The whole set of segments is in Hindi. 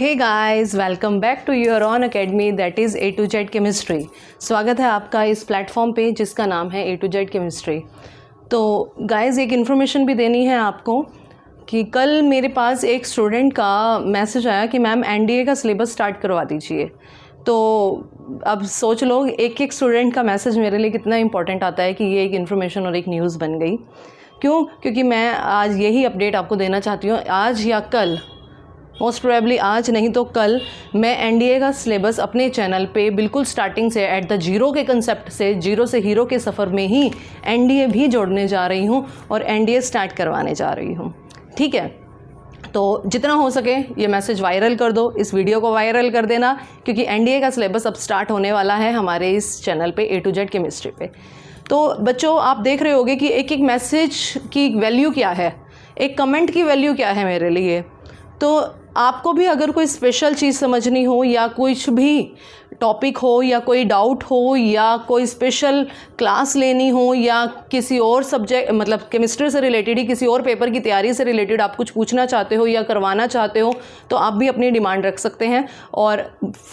Hey guys, welcome back to your own academy that is A to Z chemistry. स्वागत है आपका इस प्लेटफॉर्म पे जिसका नाम है A to Z केमिस्ट्री। तो गाइस, एक इन्फॉर्मेशन भी देनी है आपको कि कल मेरे पास एक स्टूडेंट का मैसेज आया कि मैम NDA का सिलेबस स्टार्ट करवा दीजिए। तो अब सोच लो, एक एक स्टूडेंट का मैसेज मेरे लिए कितना इंपॉर्टेंट आता है कि ये एक इन्फॉर्मेशन और एक न्यूज़ बन गई। क्यों? क्योंकि मैं आज यही अपडेट आपको देना चाहती हूँ। आज या कल, मोस्ट प्रोबेबली आज नहीं तो कल, मैं NDA का सिलेबस अपने चैनल पे बिल्कुल स्टार्टिंग से एट द जीरो के कंसेप्ट से, जीरो से हीरो के सफ़र में ही NDA भी जोड़ने जा रही हूँ और NDA स्टार्ट करवाने जा रही हूँ। ठीक है, तो जितना हो सके ये मैसेज वायरल कर दो, इस वीडियो को वायरल कर देना, क्योंकि NDA का सिलेबस अब स्टार्ट होने वाला है हमारे इस चैनल पे A to Z केमिस्ट्री पे। तो बच्चों, आप देख रहे होगे कि एक एक मैसेज की वैल्यू क्या है, एक कमेंट की वैल्यू क्या है मेरे लिए। तो आपको भी अगर कोई स्पेशल चीज़ समझनी हो या कुछ भी टॉपिक हो या कोई डाउट हो या कोई स्पेशल क्लास लेनी हो या किसी और सब्जेक्ट, मतलब केमिस्ट्री से रिलेटेड ही किसी और पेपर की तैयारी से रिलेटेड आप कुछ पूछना चाहते हो या करवाना चाहते हो, तो आप भी अपनी डिमांड रख सकते हैं। और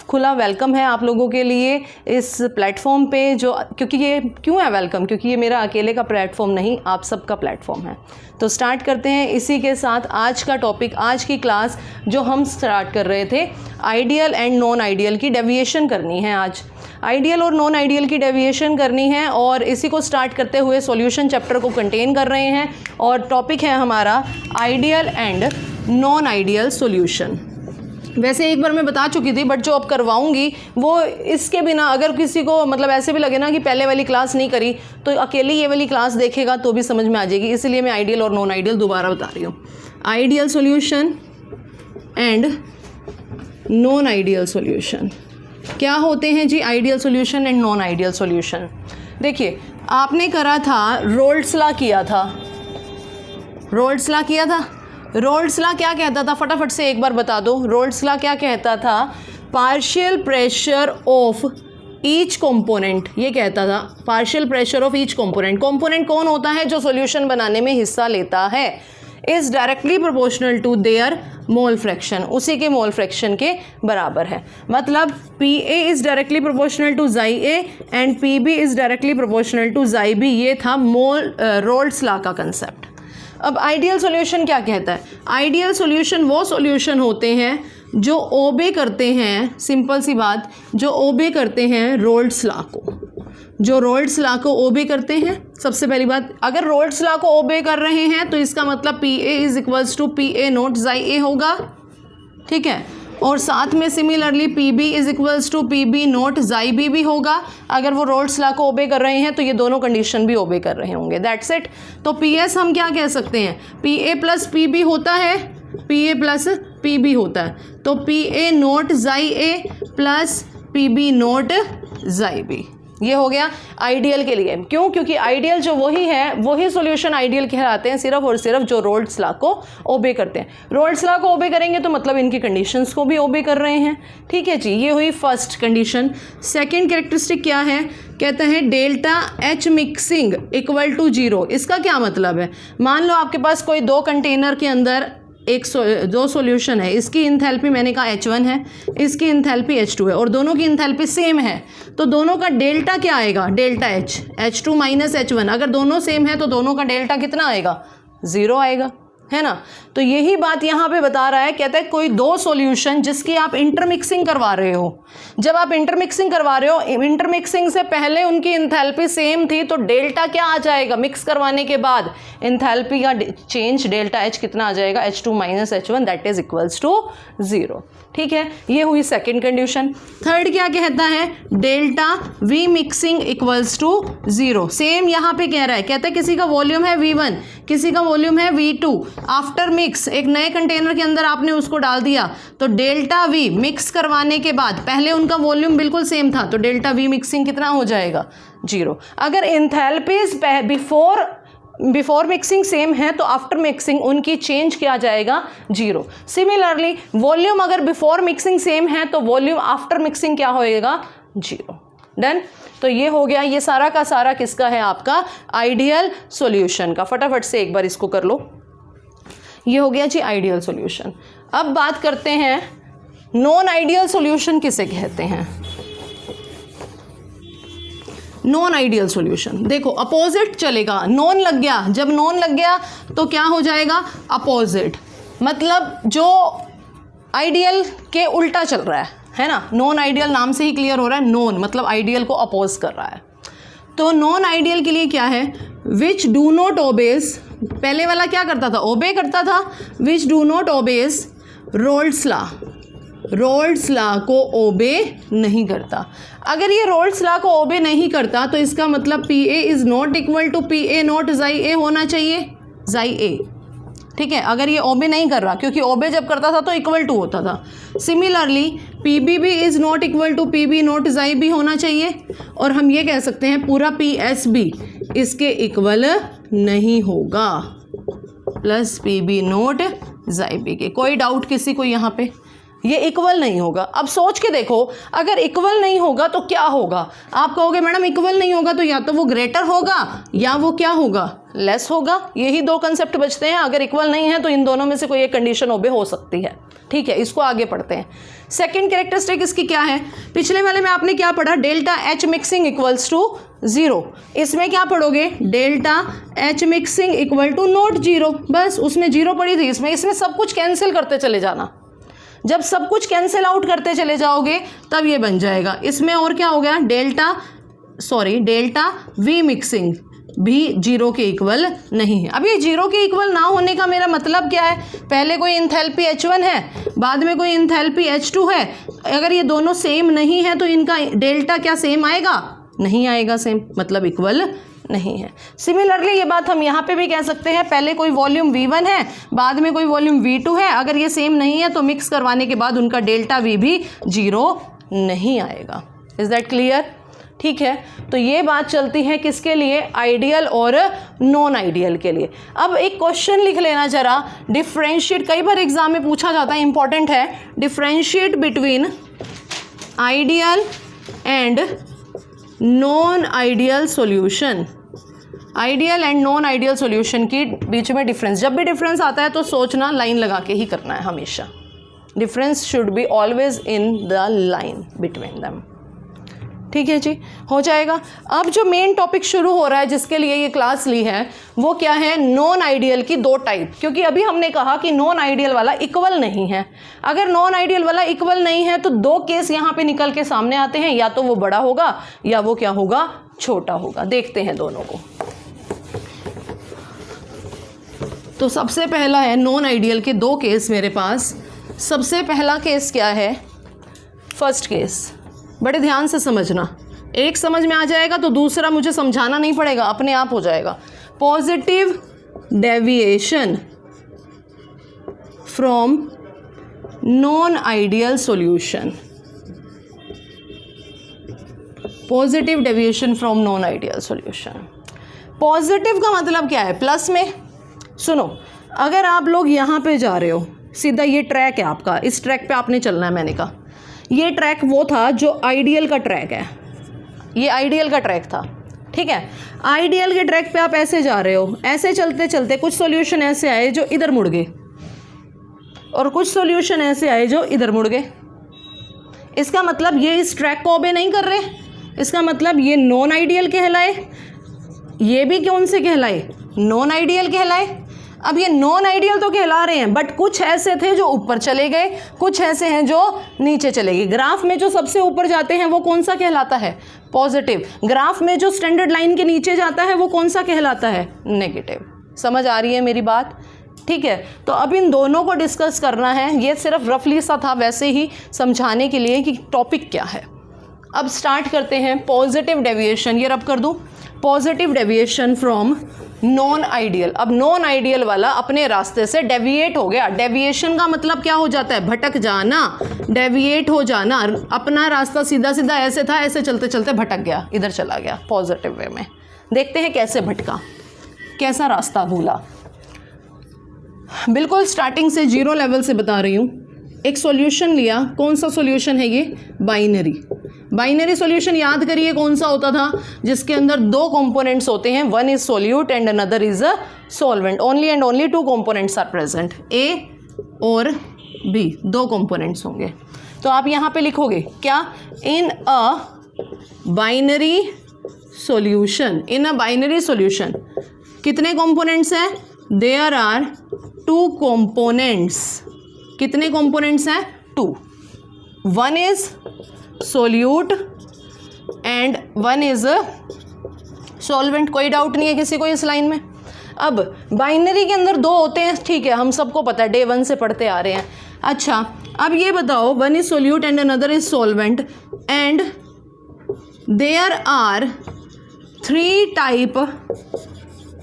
खुला वेलकम है आप लोगों के लिए इस प्लेटफॉर्म पे। जो क्योंकि ये क्यों है वेलकम? क्योंकि ये मेरा अकेले का प्लेटफॉर्म नहीं, आप सबका प्लेटफॉर्म है। तो स्टार्ट करते हैं इसी के साथ आज का टॉपिक, आज की क्लास जो हम स्टार्ट कर रहे थे। आइडियल एंड नॉन आइडियल की डेविएशन करनी है आज। आइडियल और नॉन आइडियल की डेविएशन करनी है और इसी को स्टार्ट करते हुए सॉल्यूशन चैप्टर को कंटेन कर रहे हैं। और टॉपिक है हमारा ideal and non ideal solution. वैसे एक बार मैं बता चुकी थी, बट जो अब करवाऊंगी वो इसके बिना, अगर किसी को मतलब ऐसे भी लगे ना कि पहले वाली क्लास नहीं करी, तो अकेले ये वाली क्लास देखेगा तो भी समझ में आ जाएगी। इसलिए मैं आइडियल और नॉन आइडियल दोबारा बता रही हूँ। Ideal solution and non ideal solution क्या होते हैं जी? Ideal solution and non ideal solution. देखिए, आपने करा था रोल्ड्स लॉ किया था। रोल्ड्स लॉ किया था। रोल्ड्स लॉ क्या कहता था? फटाफट से एक बार बता दो। रोल्ड्स लॉ क्या कहता था? Partial pressure of each component, ये कहता था partial pressure of each component. Component कौन होता है? जो सॉल्यूशन बनाने में हिस्सा लेता है। Is directly proportional to their mole fraction, उसी के मोल फ्रैक्शन के बराबर है। मतलब PA is directly proportional to chi A and PB is directly proportional to chi B। ये था रोल्ड्स लॉ का कंसेप्ट। अब आइडियल सॉल्यूशन क्या कहता है? आइडियल सॉल्यूशन वो सॉल्यूशन होते हैं जो ओबे करते हैं, सिंपल सी बात, जो ओबे करते हैं रोल्ड्स लॉ को। जो रोल्ड्स लॉ को ओबे करते हैं, सबसे पहली बात, अगर रोल्ड्स लॉ को ओबे कर रहे हैं तो इसका मतलब PA is equals to PA nought chi A होगा। ठीक है, और साथ में similarly PB is equals to PB nought chi B भी होगा। अगर वो रोल्ड्स लॉ को ओबे कर रहे हैं तो ये दोनों कंडीशन भी ओबे कर रहे होंगे। That's it. तो PS हम क्या कह सकते हैं? PA प्लस PB होता है, PA प्लस PB होता है। तो PA nought chi A plus PB nought chi B, ये हो गया आइडियल के लिए। क्यों? क्योंकि आइडियल जो वही है, वही सॉल्यूशन आइडियल कहलाते हैं, सिर्फ और सिर्फ जो रोल्ड्स लॉ को ओबे करते हैं। रोल्ड्स लॉ को ओबे करेंगे तो मतलब इनकी कंडीशंस को भी ओबे कर रहे हैं। ठीक है जी, ये हुई फर्स्ट कंडीशन। सेकंड कैरेक्टरिस्टिक क्या है? कहते हैं delta H mixing equal to 0। इसका क्या मतलब है? मान लो आपके पास कोई दो कंटेनर के अंदर दो सॉल्यूशन है। इसकी इंथैल्पी मैंने कहा H1 है, इसकी इंथैल्पी H2 है, और दोनों की इंथैल्पी सेम है। तो दोनों का डेल्टा क्या आएगा? Delta H, H2 minus H1। अगर दोनों सेम है तो दोनों का डेल्टा कितना आएगा? 0 आएगा, है ना। तो यही बात यहाँ पे बता रहा है। कहता है कोई दो सॉल्यूशन जिसकी आप इंटरमिक्सिंग करवा रहे हो, जब आप इंटरमिक्सिंग करवा रहे हो, इंटरमिक्सिंग से पहले उनकी इंथैल्पी सेम थी, तो डेल्टा क्या आ जाएगा? मिक्स करवाने के बाद इंथैल्पी का चेंज डेल्टा H कितना आ जाएगा? H2 minus H1 that is equals to 0। ठीक है, ये हुई सेकेंड कंडीशन। थर्ड क्या कहता है? Delta V mixing equals to 0। Same यहाँ पे कह रहा है। कहता है किसी का वॉल्यूम है V1, किसी का वॉल्यूम है V2। आफ्टर मिक्स, एक नए कंटेनर के अंदर आपने उसको डाल दिया, तो डेल्टा V मिक्स करवाने के बाद, पहले उनका वॉल्यूम बिल्कुल सेम था, तो डेल्टा V मिक्सिंग कितना हो जाएगा? 0। अगर इंथैल्पीज बिफोर मिक्सिंग सेम है तो आफ्टर मिक्सिंग उनकी चेंज क्या आ जाएगा? 0। सिमिलरली वॉल्यूम अगर बिफोर मिक्सिंग सेम है तो वॉल्यूम आफ्टर मिक्सिंग क्या होएगा? 0। डन। तो ये हो गया, ये सारा का सारा किसका है? आपका आइडियल सॉल्यूशन का। फटाफट से एक बार इसको कर लो। ये हो गया जी आइडियल सॉल्यूशन। अब बात करते हैं नॉन आइडियल सॉल्यूशन किसे कहते हैं? नॉन आइडियल सॉल्यूशन, देखो अपोजिट चलेगा, नॉन लग गया, जब नॉन लग गया तो क्या हो जाएगा? अपोजिट, मतलब जो आइडियल के उल्टा चल रहा है ना। नॉन आइडियल नाम से ही क्लियर हो रहा है, नॉन मतलब आइडियल को अपोज कर रहा है। तो नॉन आइडियल के लिए क्या है? विच डू नॉट ओबेज, पहले वाला क्या करता था? ओबे करता था। Which do not obeys Raoult's law, Raoult's law को ओबे नहीं करता। अगर ये रोल्ड्स लॉ को ओबे नहीं करता तो इसका मतलब P A is not equal to P A not जाई ए होना चाहिए, जाई ए, ठीक है। अगर ये ओबे नहीं कर रहा, क्योंकि ओबे जब करता था तो इक्वल टू होता था। सिमिलरली पी बी भी is not equal to P B not जाई बी होना चाहिए, और हम ये कह सकते हैं पूरा पी एस बी इसके इक्वल नहीं होगा, प्लस पी बी नॉट जाई बी के। कोई डाउट किसी को यहाँ पे? ये इक्वल नहीं होगा। अब सोच के देखो, अगर इक्वल नहीं होगा तो क्या होगा? आप कहोगे मैडम इक्वल नहीं होगा तो या तो वो ग्रेटर होगा या वो क्या होगा? लेस होगा। यही दो कंसेप्ट बचते हैं। अगर इक्वल नहीं है तो इन दोनों में से कोई एक कंडीशन ओबे हो सकती है, ठीक है। इसको आगे पढ़ते हैं। सेकेंड कैरेक्टरिस्टिक इसकी क्या है? पिछले वाले में आपने क्या पढ़ा? Delta H mixing equals to 0। इसमें क्या पढ़ोगे? Delta H mixing equal to not 0। बस उसमें 0 पड़ी थी, इसमें सब कुछ कैंसिल करते चले जाना। जब सब कुछ कैंसिल आउट करते चले जाओगे तब ये बन जाएगा। इसमें और क्या हो गया? डेल्टा वी मिक्सिंग भी 0 के इक्वल नहीं है। अब ये 0 के इक्वल ना होने का मेरा मतलब क्या है? पहले कोई इंथैल्पी H1 है, बाद में कोई इंथैल्पी H2 है। अगर ये दोनों सेम नहीं है तो इनका डेल्टा क्या सेम आएगा? नहीं आएगा सेम, मतलब इक्वल नहीं है। सिमिलरली ये बात हम यहाँ पे भी कह सकते हैं, पहले कोई वॉल्यूम V1 है, बाद में कोई वॉल्यूम V2 है। अगर ये सेम नहीं है तो मिक्स करवाने के बाद उनका डेल्टा V भी 0 नहीं आएगा। Is that clear? ठीक है, तो ये बात चलती है किसके लिए? आइडियल और नॉन आइडियल के लिए। अब एक क्वेश्चन लिख लेना जरा, डिफ्रेंशिएट, कई बार एग्जाम में पूछा जाता है, इंपॉर्टेंट है। Differentiate between ideal and non ideal solution. Ideal and non ideal solution की बीच में डिफरेंस, जब भी डिफरेंस आता है तो सोचना लाइन लगा के ही करना है हमेशा। Difference should be always in the line between them, ठीक है जी, हो जाएगा। अब जो मेन टॉपिक शुरू हो रहा है जिसके लिए ये क्लास ली है वो क्या है? नॉन आइडियल की दो टाइप। क्योंकि अभी हमने कहा कि नॉन आइडियल वाला इक्वल नहीं है। अगर नॉन आइडियल वाला इक्वल नहीं है तो दो केस यहाँ पे निकल के सामने आते हैं, या तो वो बड़ा होगा या वो क्या होगा? छोटा होगा। देखते हैं दोनों को। तो सबसे पहला है नॉन आइडियल के दो केस मेरे पास। सबसे पहला केस क्या है? फर्स्ट केस, बड़े ध्यान से समझना, एक समझ में आ जाएगा तो दूसरा मुझे समझाना नहीं पड़ेगा, अपने आप हो जाएगा। Positive deviation from non ideal solution. Positive deviation from non ideal solution. Positive का मतलब क्या है? प्लस में। सुनो, अगर आप लोग यहाँ पे जा रहे हो, सीधा ये ट्रैक है आपका, इस ट्रैक पे आपने चलना है। मैंने कहा ये ट्रैक वो था जो आइडियल का ट्रैक है, ये आइडियल का ट्रैक था, ठीक है। आइडियल के ट्रैक पे आप ऐसे जा रहे हो, ऐसे चलते चलते कुछ सॉल्यूशन ऐसे आए जो इधर मुड़ गए और कुछ सॉल्यूशन ऐसे आए जो इधर मुड़ गए। इसका मतलब ये इस ट्रैक को ओबे नहीं कर रहे, इसका मतलब ये नॉन आइडियल कहलाए, ये भी कौन से कहलाए? नॉन आइडियल कहलाए। अब ये नॉन आइडियल तो कहला रहे हैं, बट कुछ ऐसे थे जो ऊपर चले गए, कुछ ऐसे हैं जो नीचे चले गए। ग्राफ में जो सबसे ऊपर जाते हैं वो कौन सा कहलाता है? पॉजिटिव। ग्राफ में जो स्टैंडर्ड लाइन के नीचे जाता है वो कौन सा कहलाता है? नेगेटिव। समझ आ रही है मेरी बात? ठीक है, तो अब इन दोनों को डिस्कस करना है। ये सिर्फ रफली सा था वैसे ही समझाने के लिए कि टॉपिक क्या है। अब स्टार्ट करते हैं। पॉजिटिव डेविएशन, ये रब कर दूं, positive deviation from non ideal. अब नॉन आइडियल वाला अपने रास्ते से डेविएट हो गया। डेविएशन का मतलब क्या हो जाता है? भटक जाना, डेविएट हो जाना। अपना रास्ता सीधा सीधा ऐसे था, ऐसे चलते चलते भटक गया, इधर चला गया पॉजिटिव वे में। देखते हैं कैसे भटका, कैसा रास्ता भूला। बिल्कुल स्टार्टिंग से जीरो लेवल से बता रही हूँ। एक सॉल्यूशन लिया, कौन सा सॉल्यूशन है ये? बाइनरी। बाइनरी सॉल्यूशन याद करिए कौन सा होता था? जिसके अंदर दो कंपोनेंट्स होते हैं, one is solute and another is a solvent. Only and only two components are present, A और बी, दो कंपोनेंट्स होंगे। तो आप यहाँ पे लिखोगे क्या, in a binary solution, in a binary solution कितने कंपोनेंट्स हैं, देयर आर 2 कंपोनेंट्स, कितने कंपोनेंट्स हैं, 2, one is solute and one is solvent. कोई डाउट नहीं है किसी को इस लाइन में। अब बाइनरी के अंदर 2 होते हैं, ठीक है, हम सबको पता है, डे 1 से पढ़ते आ रहे हैं। अच्छा, अब ये बताओ, one is solute and another is solvent and there are 3 type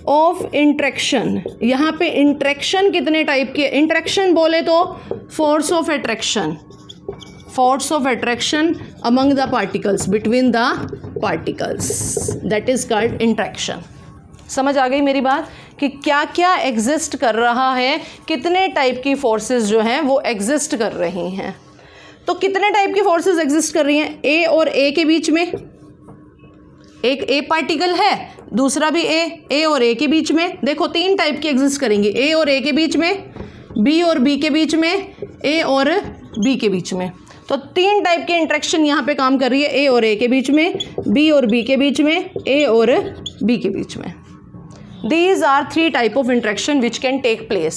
of interaction. यहाँ पे इंट्रैक्शन कितने टाइप के, इंट्रैक्शन बोले तो force of attraction, force of attraction among the particles, between the particles, that is called interaction. समझ आ गई मेरी बात कि क्या क्या एग्जिस्ट कर रहा है, कितने टाइप की फोर्सेस जो हैं वो एग्जिस्ट कर रही हैं। तो कितने टाइप की फोर्सेस एग्जिस्ट कर रही हैं, ए और ए के बीच में, एक ए पार्टिकल है, दूसरा भी ए और ए के बीच में, देखो 3 टाइप की एग्जिस्ट करेंगी, ए और ए के बीच में, बी और बी के बीच में, ए और बी के बीच में। तो 3 टाइप की इंट्रैक्शन यहाँ पे काम कर रही है, ए और ए के बीच में, बी और बी के बीच में, ए और बी के बीच में। These are 3 type of interaction which can take place.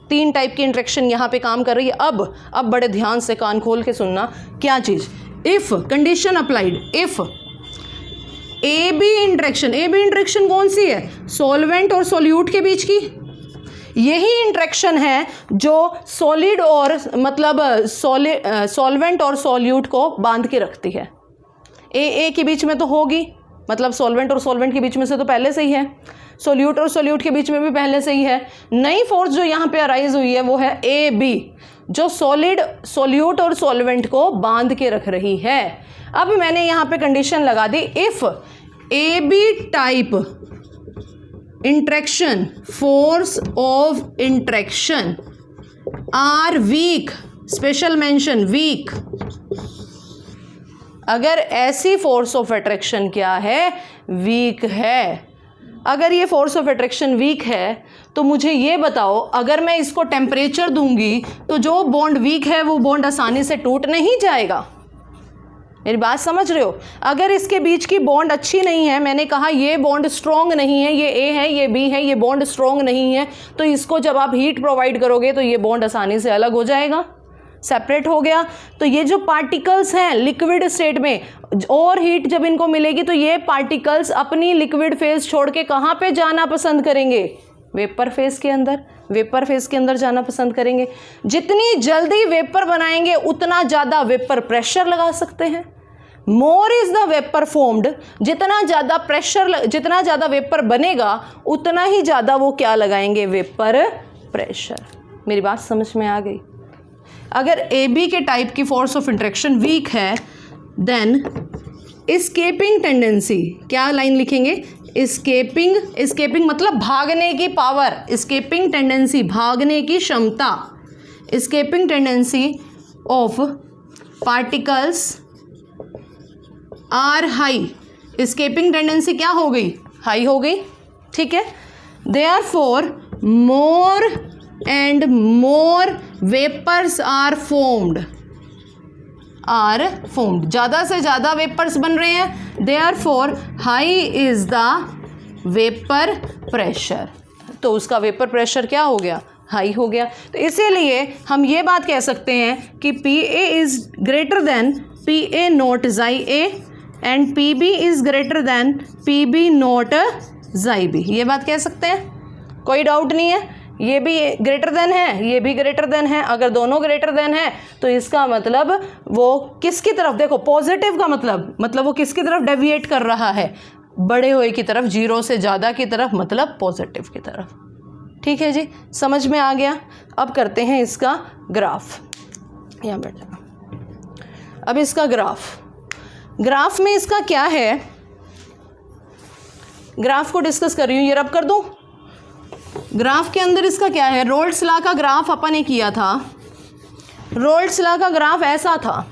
3 type की इंट्रैक्शन यहाँ पे काम कर रही है। अब बड़े ध्यान से कान खोल के सुनना, क्या चीज़, if condition applied, if A B interaction कौन सी है, सॉल्वेंट और सॉल्यूट के बीच की। यही इंट्रैक्शन है जो सॉलिड और मतलब सॉल्वेंट और सॉल्यूट को बांध के रखती है। ए के बीच में तो होगी, मतलब सॉल्वेंट और सॉल्वेंट के बीच में से तो पहले से ही है, सॉल्यूट और सॉल्यूट के बीच में भी पहले से ही है। नई फोर्स जो यहाँ पे अराइज हुई है वो है ए बी, जो सॉल्यूट और सॉल्वेंट को बांध के रख रही है। अब मैंने यहाँ पे कंडीशन लगा दी, if A B type interaction, force of interaction are weak, special mention weak. अगर ऐसी फोर्स ऑफ अट्रैक्शन क्या है, वीक है। अगर ये फोर्स ऑफ अट्रैक्शन वीक है तो मुझे ये बताओ, अगर मैं इसको टेम्परेचर दूंगी तो जो बॉन्ड वीक है वो बॉन्ड आसानी से टूट नहीं जाएगा। मेरी बात समझ रहे हो। अगर इसके बीच की बॉन्ड अच्छी नहीं है, मैंने कहा ये बॉन्ड स्ट्रॉन्ग नहीं है, ये ए है ये बी है, ये बॉन्ड स्ट्रॉन्ग नहीं है, तो इसको जब आप हीट प्रोवाइड करोगे तो ये बॉन्ड आसानी से अलग हो जाएगा, सेपरेट हो गया। तो ये जो पार्टिकल्स हैं लिक्विड स्टेट में, और हीट जब इनको मिलेगी तो ये पार्टिकल्स अपनी लिक्विड फेज छोड़ के कहाँ पे जाना पसंद करेंगे, वेपर फेज के अंदर, वेपर फेज के अंदर जाना पसंद करेंगे। जितनी जल्दी वेपर बनाएंगे उतना ज़्यादा वेपर प्रेशर लगा सकते हैं। More is the vapour formed, जितना ज़्यादा प्रेशर, जितना ज़्यादा वेपर बनेगा उतना ही ज़्यादा वो क्या लगाएंगे, वेपर प्रेशर। मेरी बात समझ में आ गई। अगर ए बी के टाइप की फोर्स ऑफ इंट्रैक्शन वीक है, देन एस्केपिंग टेंडेंसी, क्या लाइन लिखेंगे, एस्केपिंग मतलब भागने की पावर, एस्केपिंग टेंडेंसी भागने की क्षमता, escaping tendency of particles are high. Escaping tendency क्या हो गई, हाई हो गई, ठीक है। Therefore more and more vapours are formed, ज़्यादा से ज़्यादा वेपर्स बन रहे हैं। Therefore high is the vapour pressure, तो उसका वेपर प्रेशर क्या हो गया, हाई हो गया। तो इसीलिए हम ये बात कह सकते हैं कि P A is greater than P A not जाई A and P B is greater than P B not जाई बी। ये बात कह सकते हैं, कोई डाउट नहीं है। ये भी ग्रेटर देन है, ये भी ग्रेटर देन है। अगर दोनों ग्रेटर देन है तो इसका मतलब वो किसकी तरफ, देखो पॉजिटिव का मतलब वो किसकी तरफ डेविएट कर रहा है, बड़े हुए की तरफ, 0 से ज़्यादा की तरफ, मतलब पॉजिटिव की तरफ। ठीक है जी, समझ में आ गया। अब करते हैं इसका ग्राफ, यहाँ बैठा। अब इसका ग्राफ में इसका क्या है, ग्राफ को डिस्कस कर रही हूँ। ये रब कर दूँ। ग्राफ के अंदर इसका क्या है, रोल्ड्स लॉ का ग्राफ अपन ने किया था। रोल्ड्स लॉ का ग्राफ ऐसा था,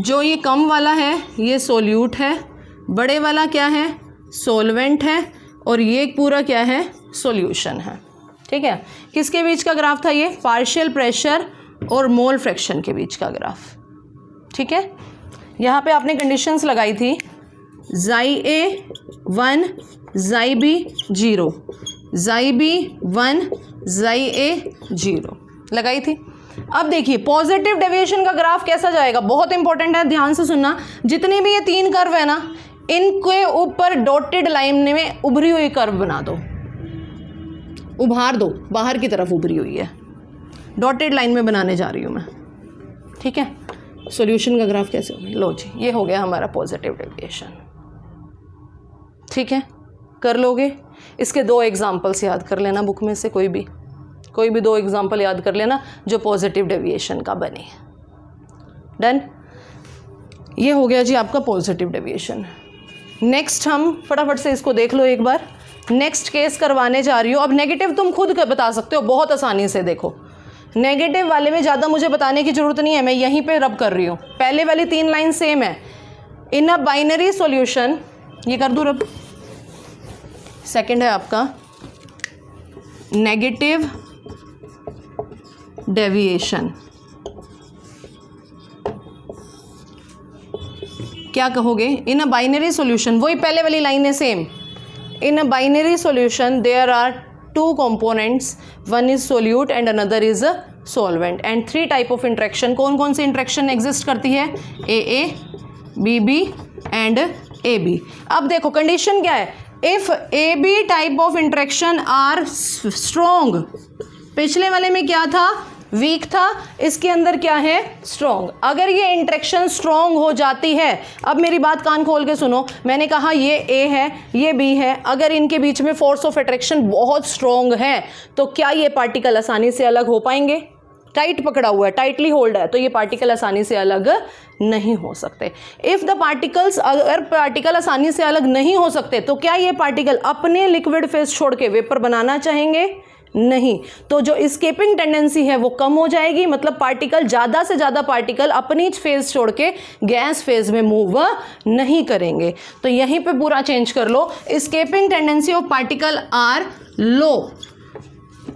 जो ये कम वाला है ये सोल्यूट है, बड़े वाला क्या है, सॉल्वेंट है और ये पूरा क्या है, सॉल्यूशन है। ठीक है, किसके बीच का ग्राफ था ये, पार्शियल प्रेशर और मोल फ्रैक्शन के बीच का ग्राफ। ठीक है, यहाँ पे आपने कंडीशंस लगाई थी जाई ए 1 जाई बी 0, जाई बी 1 जाई ए 0 लगाई थी। अब देखिए पॉजिटिव डेविएशन का ग्राफ कैसा जाएगा, बहुत इंपॉर्टेंट है, ध्यान से सुनना। जितने भी ये 3 कर्व है ना, इनके ऊपर डॉटेड लाइन में उभरी हुई कर्व बना दो, उभार दो, बाहर की तरफ उभरी हुई है, डॉटेड लाइन में बनाने जा रही हूँ मैं। ठीक है, सॉल्यूशन का ग्राफ कैसे होगा, लो जी ये हो गया हमारा पॉजिटिव डेविएशन। ठीक है, कर लोगे। इसके 2 एग्जाम्पल्स याद कर लेना बुक में से, कोई भी 2 एग्जाम्पल याद कर लेना जो पॉजिटिव डेविएशन का बने। डन, ये हो गया जी आपका पॉजिटिव डेविएशन। नेक्स्ट हम फटाफट से इसको देख लो एक बार। नेक्स्ट केस करवाने जा रही हो। अब नेगेटिव तुम खुद बता सकते हो बहुत आसानी से। देखो नेगेटिव वाले में ज़्यादा मुझे बताने की ज़रूरत नहीं है, मैं यहीं पे रब कर रही हूँ। पहले वाली 3 लाइन सेम है। इन अ बाइनरी सॉल्यूशन, ये कर दूँ रब। सेकंड है आपका नेगेटिव डेविएशन। क्या कहोगे, इन अ बाइनरी सॉल्यूशन, वही पहले वाली लाइन है same. In a binary solution there are 2 components, one is solute and another is a solvent and 3 type of interaction। कौन कौन सी इंट्रैक्शन एग्जिस्ट करती है, AA, BB एंड AB। अब देखो कंडीशन क्या है, if AB type of interaction are strong, पिछले वाले में क्या था, वीक था, इसके अंदर क्या है, स्ट्रॉन्ग। अगर ये इंट्रैक्शन स्ट्रॉन्ग हो जाती है, अब मेरी बात कान खोल के सुनो, मैंने कहा ये A है, ये B है, अगर इनके बीच में फोर्स ऑफ अट्रैक्शन बहुत स्ट्रॉन्ग है तो क्या ये पार्टिकल आसानी से अलग हो पाएंगे? टाइट पकड़ा हुआ है, टाइटली होल्ड है, तो ये पार्टिकल आसानी से अलग नहीं हो सकते। इफ द पार्टिकल्स, अगर पार्टिकल आसानी से अलग नहीं हो सकते तो क्या ये पार्टिकल अपने लिक्विड फेज छोड़ के वेपर बनाना चाहेंगे? नहीं। तो जो एस्केपिंग टेंडेंसी है वो कम हो जाएगी, मतलब पार्टिकल, ज़्यादा से ज़्यादा पार्टिकल अपनी फेज छोड़ के गैस फेज में मूव नहीं करेंगे। तो यहीं पे पूरा चेंज कर लो, escaping tendency of particle are low,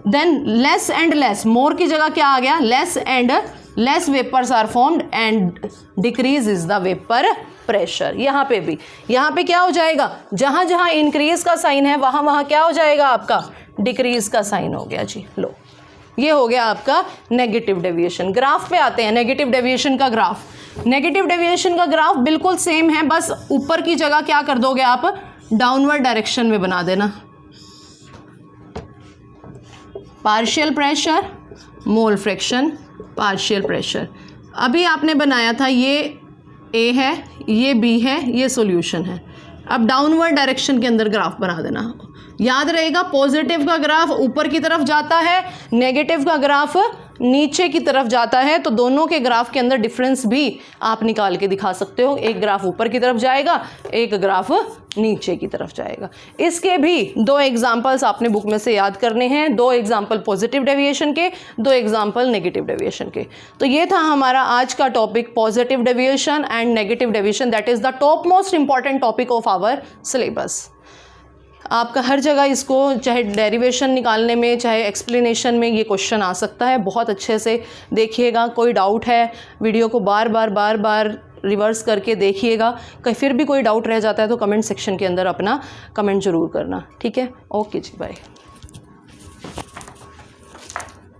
then less and less, more की जगह क्या आ गया, less and less vapours are formed and decrease is the vapour pressure. यहाँ पे भी, यहाँ पे क्या हो जाएगा, जहाँ जहाँ इंक्रीज का साइन है वहाँ वहाँ क्या हो जाएगा आपका, डिक्रीज का साइन हो गया जी। लो ये हो गया आपका नेगेटिव डेविएशन। ग्राफ पे आते हैं, नेगेटिव डेविएशन का ग्राफ। नेगेटिव डेविएशन का ग्राफ बिल्कुल सेम है, बस ऊपर की जगह क्या कर दोगे आप, डाउनवर्ड डायरेक्शन में बना देना। Partial pressure, mole fraction, partial pressure. अभी आपने बनाया था ये A है, ये B है, ये सॉल्यूशन है। अब डाउनवर्ड डायरेक्शन के अंदर ग्राफ बना देना। याद रहेगा पॉजिटिव का ग्राफ ऊपर की तरफ जाता है, नेगेटिव का ग्राफ नीचे की तरफ जाता है। तो दोनों के ग्राफ के अंदर डिफरेंस भी आप निकाल के दिखा सकते हो, एक ग्राफ ऊपर की तरफ जाएगा, एक ग्राफ नीचे की तरफ जाएगा। इसके भी 2 एग्जाम्पल्स आपने बुक में से याद करने हैं, 2 एग्जाम्पल पॉजिटिव डेविएशन के, 2 एग्जाम्पल नेगेटिव डेविएशन के। तो ये था हमारा आज का topic, positive deviation and negative deviation, that is the top most important topic of our syllabus. आपका हर जगह इसको, चाहे डेरिवेशन निकालने में, चाहे एक्सप्लेनेशन में, ये क्वेश्चन आ सकता है। बहुत अच्छे से देखिएगा, कोई डाउट है वीडियो को बार बार रिवर्स करके देखिएगा। कहीं फिर भी कोई डाउट रह जाता है तो कमेंट सेक्शन के अंदर अपना कमेंट ज़रूर करना। ठीक है, ओके जी, बाय।